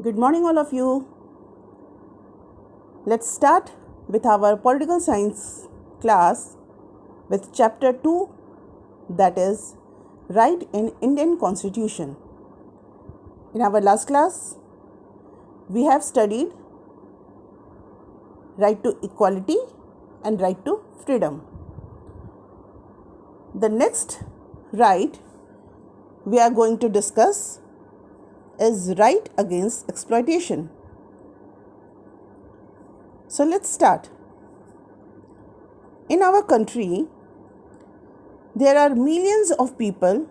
Good morning, all of you. Let's start with our political science class with chapter 2, that is right in Indian Constitution. In our last class, we have studied right to equality and right to freedom. The next right we are going to discuss is right against exploitation. So let's start. In our country, there are millions of people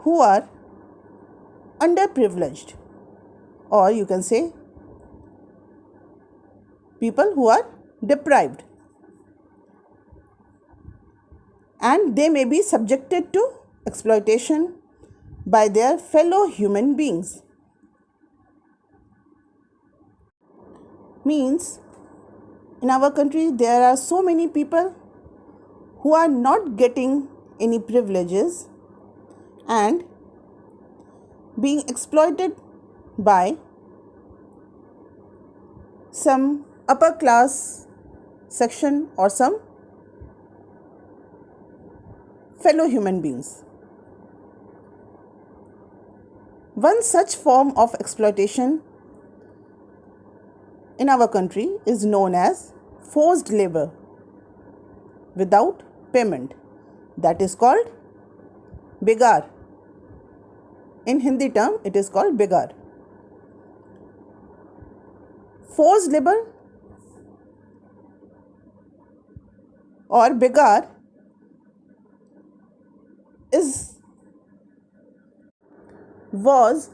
who are underprivileged, or you can say people who are deprived, and they may be subjected to exploitation by their fellow human beings. Means, in our country there are so many people who are not getting any privileges and being exploited by some upper class section or some fellow human beings. One such form of exploitation in our country is known as forced labor without payment. That is called begar. In Hindi term, it is called begar. Forced labor or begar was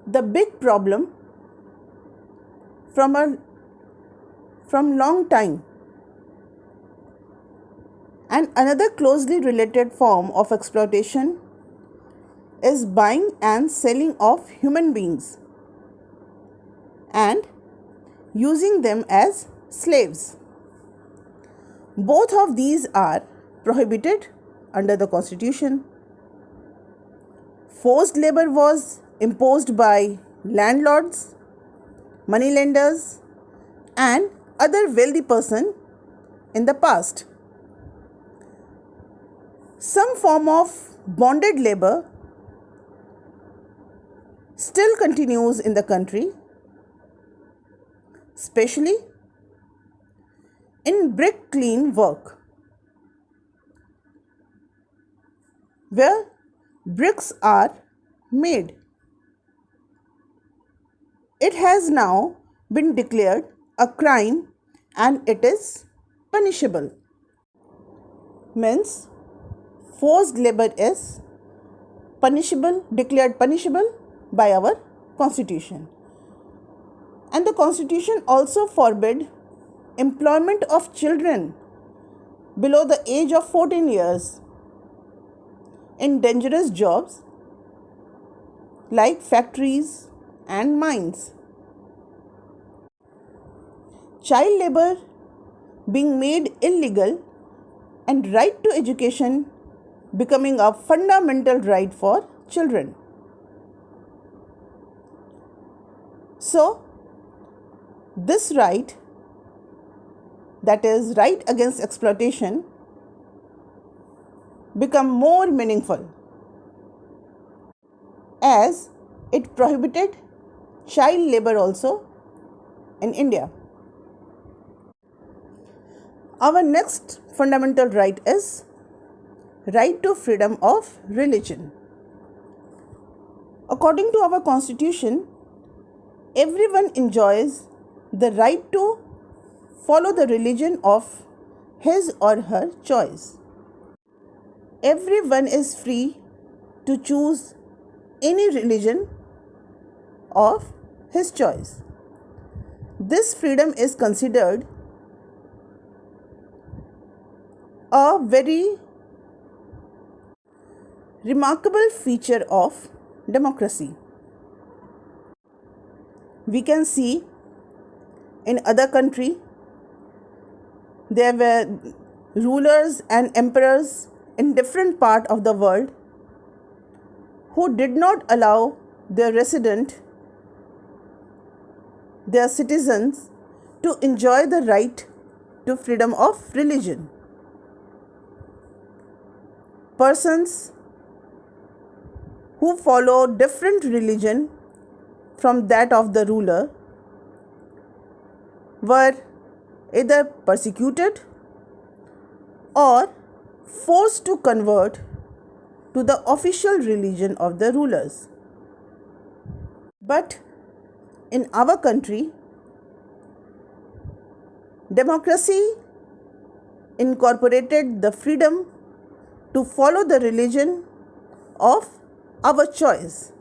the big problem from long time. And another closely related form of exploitation is buying and selling of human beings and using them as slaves. Both of these are prohibited under the Constitution. Forced labor was imposed by landlords, moneylenders, and other wealthy persons in the past. Some form of bonded labor still continues in the country, especially in brick clean work, where bricks are made. It has now been declared a crime and it is punishable. Means forced labor is declared punishable by our Constitution. And the Constitution also forbid employment of children below the age of 14 years in dangerous jobs like factories and mines. Child labor being made illegal and right to education becoming a fundamental right for children. So, this right, that is right against exploitation, become more meaningful as it prohibited child labor also in India. Our next fundamental right is right to freedom of religion. According to our Constitution, everyone enjoys the right to follow the religion of his or her choice. Everyone is free to choose any religion of his choice. This freedom is considered a very remarkable feature of democracy. We can see in other country there were rulers and emperors in different part of the world who did not allow their resident their citizens to enjoy the right to freedom of religion. Persons who follow different religion from that of the ruler were either persecuted or forced to convert to the official religion of the rulers. But in our country, democracy incorporated the freedom to follow the religion of our choice.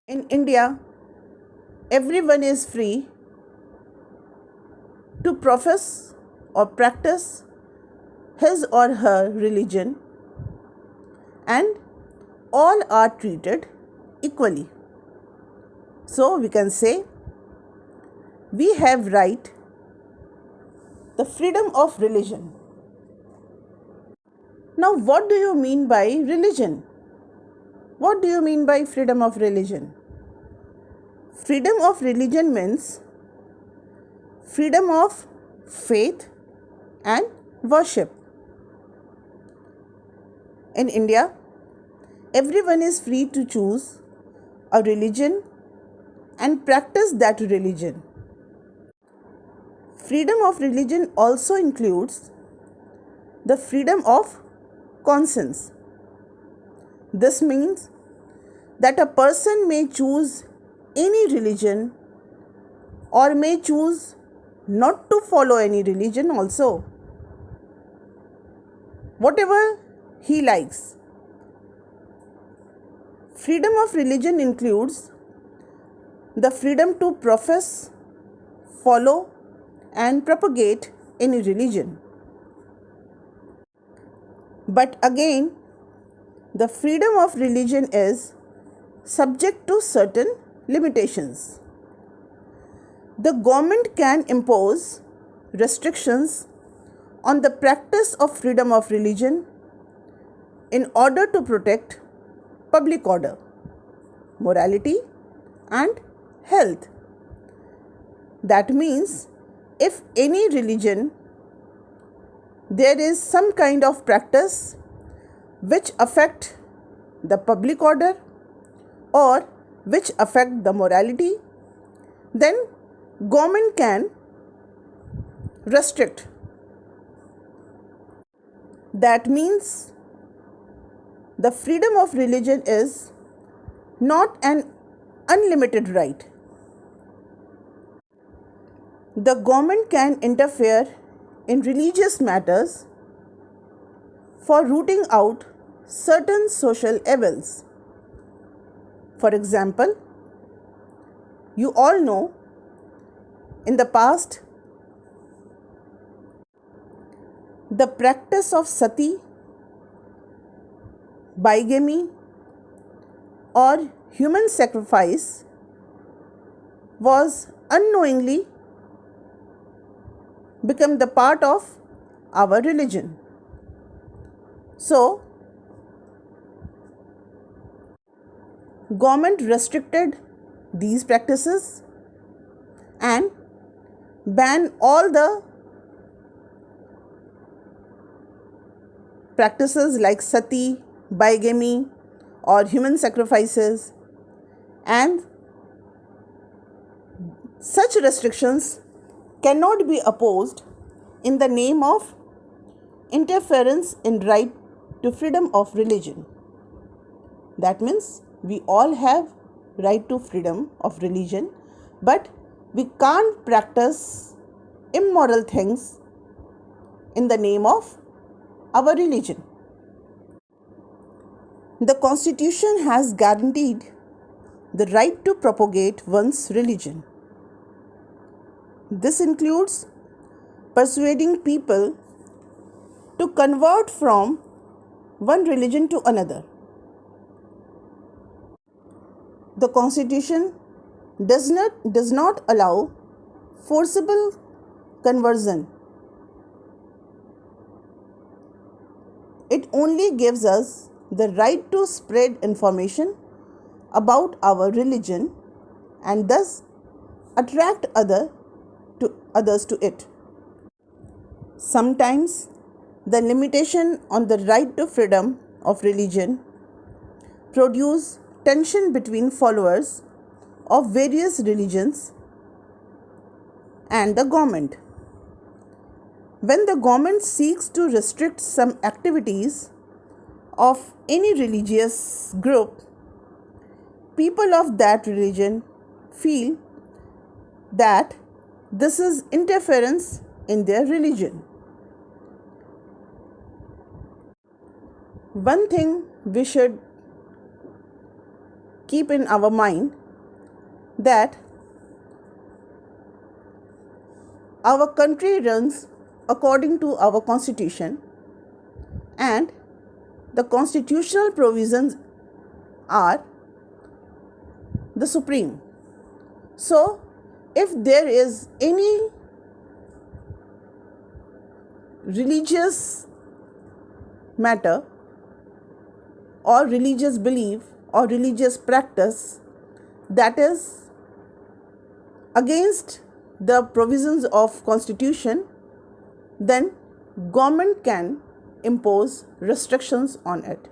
In India, everyone is free to profess or practice his or her religion, and all are treated equally. So we can say we have right the freedom of religion. Now, what do you mean by religion? What do you mean by freedom of religion? Freedom of religion means freedom of faith and worship. In India, everyone is free to choose a religion and practice that religion. Freedom of religion also includes the freedom of conscience. This means that a person may choose any religion or may choose not to follow any religion also. Whatever he likes. Freedom of religion includes the freedom to profess, follow, and propagate any religion. But again, the freedom of religion is subject to certain limitations. The government can impose restrictions on the practice of freedom of religion in order to protect public order, morality, and health. That means if any religion there is some kind of practice which affect the public order or which affect the morality, then government can restrict. That means the freedom of religion is not an unlimited right. The government can interfere in religious matters for rooting out certain social evils. For example, you all know in the past the practice of sati, bigamy, or human sacrifice was unknowingly become the part of our religion. So, government restricted these practices and banned all the practices like sati, bigamy, or human sacrifices, and such restrictions cannot be opposed in the name of interference in right to freedom of religion. That means we all have right to freedom of religion, but we can't practice immoral things in the name of our religion. The Constitution has guaranteed the right to propagate one's religion. This includes persuading people to convert from one religion to another. The Constitution does not allow forcible conversion. It only gives us the right to spread information about our religion and thus attract others to it. Sometimes the limitation on the right to freedom of religion produce tension between followers of various religions and the government. When the government seeks to restrict some activities of any religious group, people of that religion feel that this is interference in their religion. One thing we should keep in our mind that our country runs according to our constitution, and the constitutional provisions are the supreme. So, if there is any religious matter or religious belief or religious practice that is against the provisions of constitution, then government can impose restrictions on it.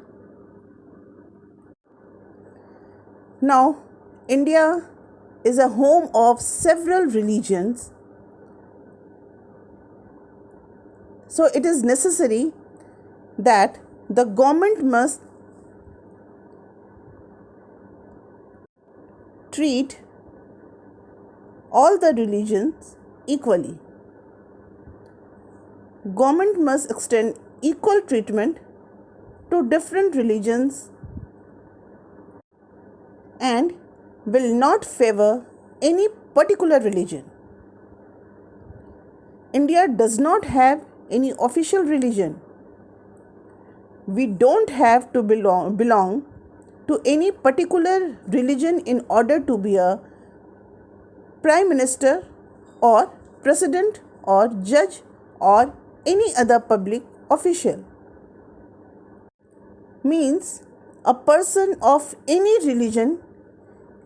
Now, India is a home of several religions, so it is necessary that the government must treat all the religions equally. Government must extend equal treatment to different religions and will not favor any particular religion. India does not have any official religion. We don't have to belong to any particular religion in order to be a prime minister or president or judge or any other public official. Means a person of any religion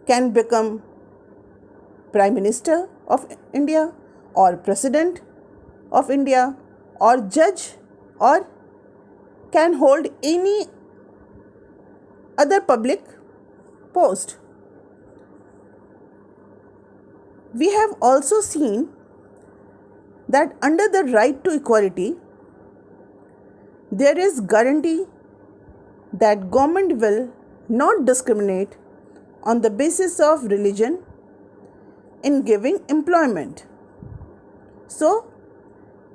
can become Prime Minister of India or President of India or judge or can hold any other public post. We have also seen that under the right to equality, there is guarantee that government will not discriminate on the basis of religion in giving employment. So,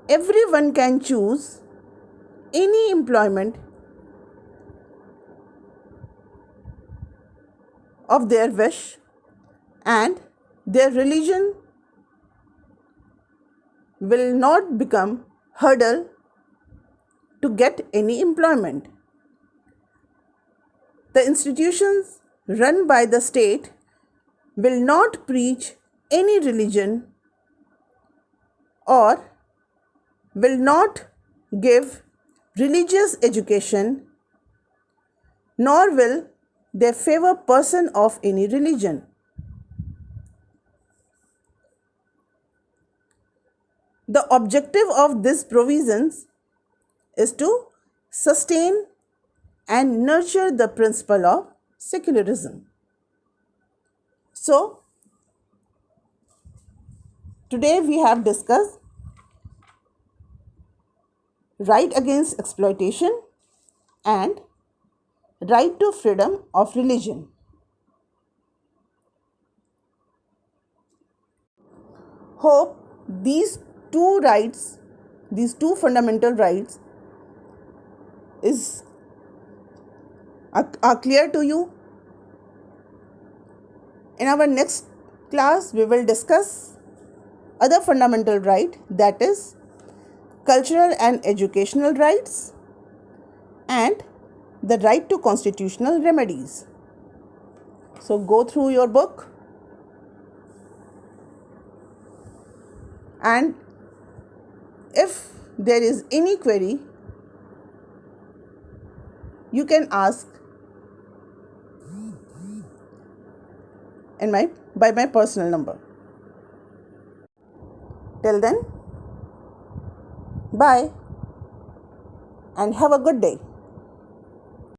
everyone can choose any employment of their wish, and their religion will not become hurdle to get any employment. The institutions run by the state will not preach any religion or will not give religious education, nor will they favor person of any religion. The objective of these provisions is to sustain and nurture the principle of secularism. So, today we have discussed right against exploitation and right to freedom of religion. Hope these two fundamental rights are clear to you. In our next class, we will discuss other fundamental right, that is cultural and educational rights and the right to constitutional remedies. So go through your book, and if there is any query, you can ask by my personal number. Till then, bye and have a good day.